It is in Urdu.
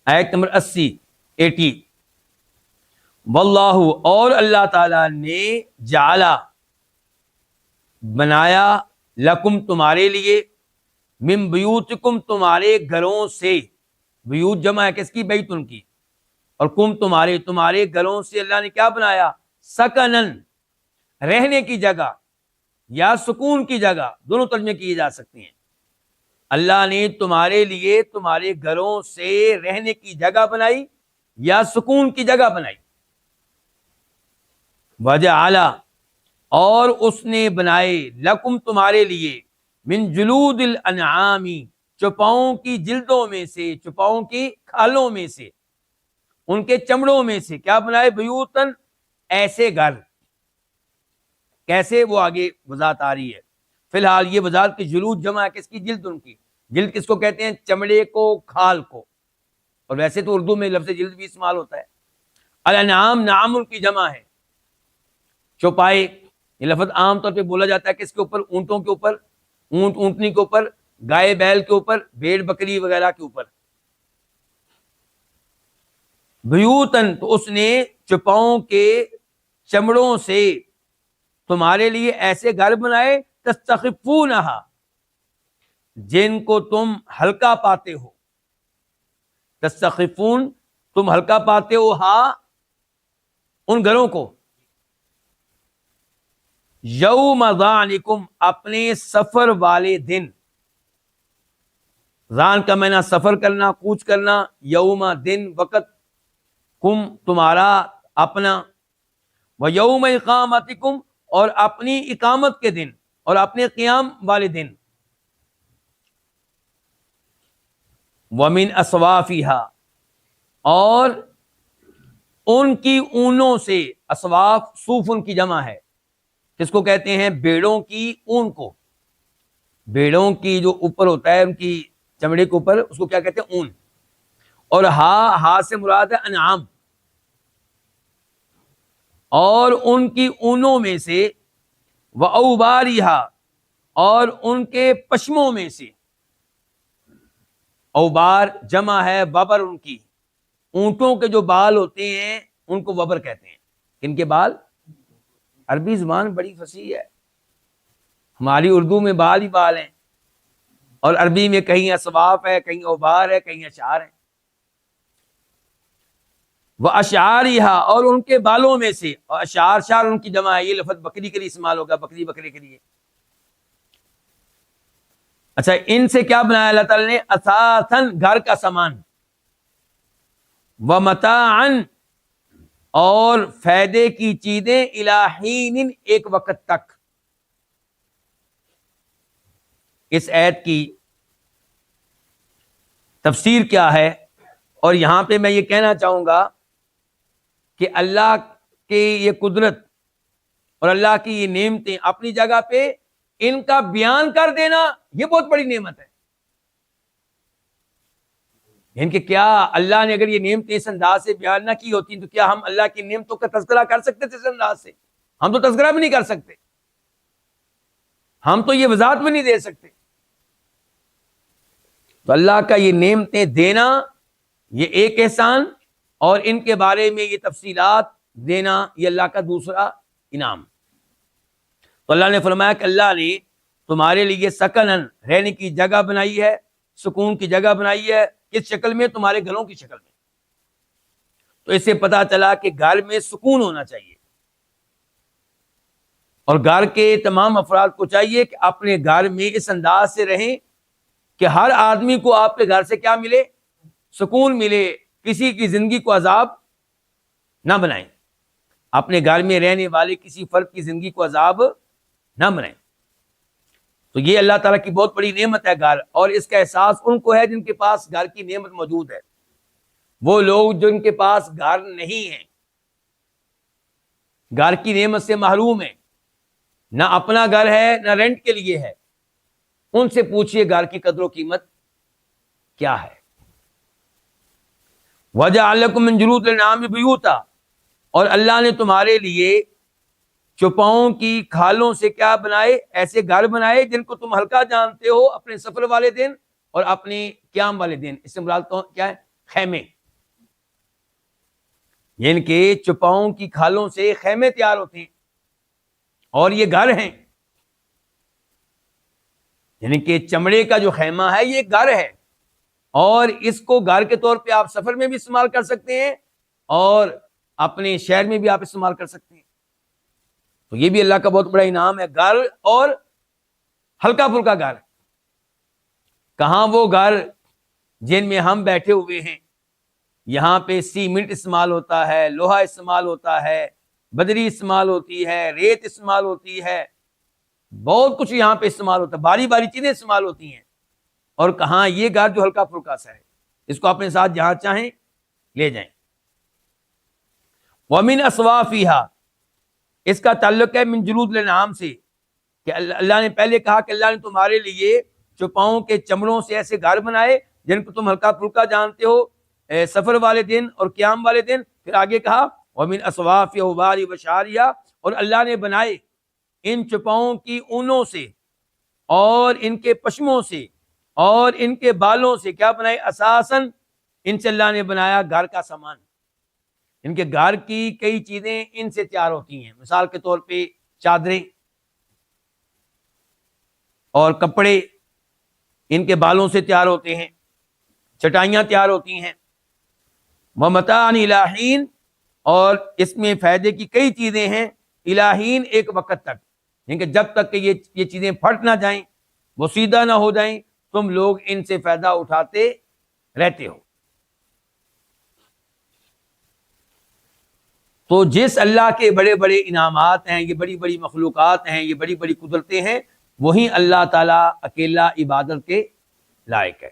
آیت نمبر 80 واللہ اور اللہ تعالیٰ نے جعلا بنایا لکم تمہارے لیے من بیوتکم تمہارے گھروں سے، بیوت جمع ہے کس کی؟ بیتن کی، اور کم تمہارے گھروں سے اللہ نے کیا بنایا؟ سکنن رہنے کی جگہ یا سکون کی جگہ، دونوں ترجمے کیے جا سکتے ہیں۔ اللہ نے تمہارے لیے تمہارے گھروں سے رہنے کی جگہ بنائی یا سکون کی جگہ بنائی۔ وجعل اور اس نے بنائے لکم تمہارے لیے من جلود الانعام چوپاؤں کی جلدوں میں سے، چوپاؤں کی کھالوں میں سے، ان کے چمڑوں میں سے کیا بنائے؟ بیوتن ایسے گھر۔ کیسے؟ وہ آگے وضاحت آ رہی ہے۔ فی الحال یہ وضاحت کی جلود جمع ہے کس کی؟ جلد ان کی۔ جلد کس کو کہتے ہیں؟ چمڑے کو، کھال کو، اور ویسے تو اردو میں لفظ جلد بھی استعمال ہوتا ہے۔ الانعام نعام کی جمع ہے، چوپائے۔ یہ لفظ عام طور پہ بولا جاتا ہے کس کے اوپر؟ اونٹوں کے اوپر، اونٹ اونٹنی کے اوپر، گائے بیل کے اوپر، بھیڑ بکری وغیرہ کے اوپر۔ بیوتن تو اس نے چوپاؤں کے چمڑوں سے تمہارے لیے ایسے گھر بنائے تستخفونہا جن کو تم ہلکا پاتے ہو۔ تستخفون تم ہلکا پاتے ہو، ہاں ان گھروں کو، یوم ظعنکم اپنے سفر والے دن۔ ظعن کا معنی سفر کرنا، کوچ کرنا، یوم دن، وقت، کم تمہارا، اپنا، ویوم اقامتکم اور اپنی اقامت کے دن اور اپنے قیام والے دن۔ ومن اصوافہا اور ان کی اونوں سے، اصواف صوف ان کی جمع ہے، کس کو کہتے ہیں؟ بھیڑوں کی اون کو۔ بھیڑوں کی جو اوپر ہوتا ہے ان کی چمڑے کے اوپر، اس کو کیا کہتے ہیں؟ اون۔ اور ہا سے مراد ہے انعام، اور ان کی اونوں میں سے، وأوبارہا اور ان کے پشموں میں سے۔ اوبار جمع ہے وبر ان کی، اونٹوں کے جو بال ہوتے ہیں ان کو وبر کہتے ہیں۔ کن کے بال؟ عربی زبان بڑی فصیح ہے، ہماری اردو میں بال ہی بال ہیں، اور عربی میں کہیں اصواف ہے، کہیں اوبار ہے، کہیں اشعار ہے۔ واشعارہا اور ان کے بالوں میں سے، اور اشعار شعر ان کی جمع ہے، یہ لفظ بکری کے لیے استعمال ہوگا، بکری بکرے کے لیے۔ اچھا، ان سے کیا بنایا اللہ تعالی نے؟ اثاثاً گھر کا سامان، ومتاعاً اور فائدے کی چیزیں، الی حین ایک وقت تک۔ اس آیت کی تفسیر کیا ہے؟ اور یہاں پہ میں یہ کہنا چاہوں گا کہ اللہ کی یہ قدرت اور اللہ کی یہ نعمتیں اپنی جگہ پہ، ان کا بیان کر دینا یہ بہت بڑی نعمت ہے۔ یعنی کہ کیا اللہ نے اگر یہ نعمتیں اس انداز سے بیان نہ کی ہوتی تو کیا ہم اللہ کی نعمتوں کا تذکرہ کر سکتے تھے اس انداز سے؟ ہم تو تذکرہ بھی نہیں کر سکتے، ہم تو یہ وضاحت بھی نہیں دے سکتے۔ تو اللہ کا یہ نعمتیں دینا یہ ایک احسان، اور ان کے بارے میں یہ تفصیلات دینا یہ اللہ کا دوسرا انعام۔ تو اللہ نے فرمایا کہ اللہ نے تمہارے لیے سکنن رہنے کی جگہ بنائی ہے، سکون کی جگہ بنائی ہے، کس شکل میں؟ تمہارے گھروں کی شکل میں۔ تو اس سے پتا چلا کہ گھر میں سکون ہونا چاہیے، اور گھر کے تمام افراد کو چاہیے کہ اپنے گھر میں اس انداز سے رہیں کہ ہر آدمی کو آپ کے گھر سے کیا ملے؟ سکون ملے، کسی کی زندگی کو عذاب نہ بنائیں، اپنے گھر میں رہنے والے کسی فرد کی زندگی کو عذاب نہ بنائیں۔ تو یہ اللہ تعالیٰ کی بہت بڑی نعمت ہے گھر، اور اس کا احساس ان کو ہے جن کے پاس گھر کی نعمت موجود ہے۔ وہ لوگ جن کے پاس گھر نہیں ہے، گھر کی نعمت سے محروم ہیں، نہ اپنا گھر ہے نہ رینٹ کے لیے ہے، ان سے پوچھئے گھر کی قدر و قیمت کیا ہے۔ وَجَعَلَ لَكُم مِّن جُلُودِ الْأَنْعَامِ بُيُوتًا اور اللہ نے تمہارے لیے چوپاؤں کی کھالوں سے کیا بنائے؟ ایسے گھر بنائے جن کو تم ہلکا جانتے ہو اپنے سفر والے دن اور اپنے قیام والے دن۔ اس سے مراد کیا ہے؟ خیمے۔ یعنی کہ چپاؤں کی کھالوں سے خیمے تیار ہوتے ہیں اور یہ گھر ہیں، یعنی کہ چمڑے کا جو خیمہ ہے یہ گھر ہے، اور اس کو گھر کے طور پہ آپ سفر میں بھی استعمال کر سکتے ہیں اور اپنے شہر میں بھی آپ استعمال کر سکتے ہیں۔ تو یہ بھی اللہ کا بہت بڑا انعام ہے، گھر اور ہلکا پھلکا گھر۔ کہاں وہ گھر جن میں ہم بیٹھے ہوئے ہیں، یہاں پہ سیمنٹ استعمال ہوتا ہے، لوہا استعمال ہوتا ہے، بدری استعمال ہوتی ہے، ریت استعمال ہوتی ہے، بہت کچھ یہاں پہ استعمال ہوتا ہے، باری باری چیزیں استعمال ہوتی ہیں، اور کہاں یہ گھر جو ہلکا پھلکا سا ہے، اس کو اپنے ساتھ جہاں چاہیں لے جائیں۔ وَمِنْ أَصْوَافِهَا، اس کا تعلق ہے من جلود الانعام سے، کہ اللہ نے پہلے کہا کہ اللہ نے تمہارے لیے چوپاؤں کے چمڑوں سے ایسے گھر بنائے جن کو تم ہلکا پھلکا جانتے ہو سفر والے دن اور قیام والے دن۔ پھر آگے کہا وَمِنْ أَصْوَافِهَا وَبَارِ وَشَعَرِهَا، اور اللہ نے بنائے ان چوپاؤں کی اونوں سے اور ان کے پشموں سے اور ان کے بالوں سے، کیا بنائے؟ اساساً ان سے اللہ نے بنایا گھر کا سامان۔ ان کے گھر کی کئی چیزیں ان سے تیار ہوتی ہیں، مثال کے طور پہ چادریں اور کپڑے ان کے بالوں سے تیار ہوتے ہیں، چٹائیاں تیار ہوتی ہیں۔ وَمَتَاعًا إِلَىٰ حِينٍ، اور اس میں فائدے کی کئی چیزیں ہیں، إِلَىٰ حِينٍ، ایک وقت تک، یعنی کہ جب تک کہ یہ چیزیں پھٹ نہ جائیں، بوسیدہ نہ ہو جائیں، تم لوگ ان سے فائدہ اٹھاتے رہتے ہو۔ تو جس اللہ کے بڑے بڑے انعامات ہیں، یہ بڑی بڑی مخلوقات ہیں، یہ بڑی بڑی قدرتیں ہیں، وہی اللہ تعالیٰ اکیلا عبادت کے لائق ہے۔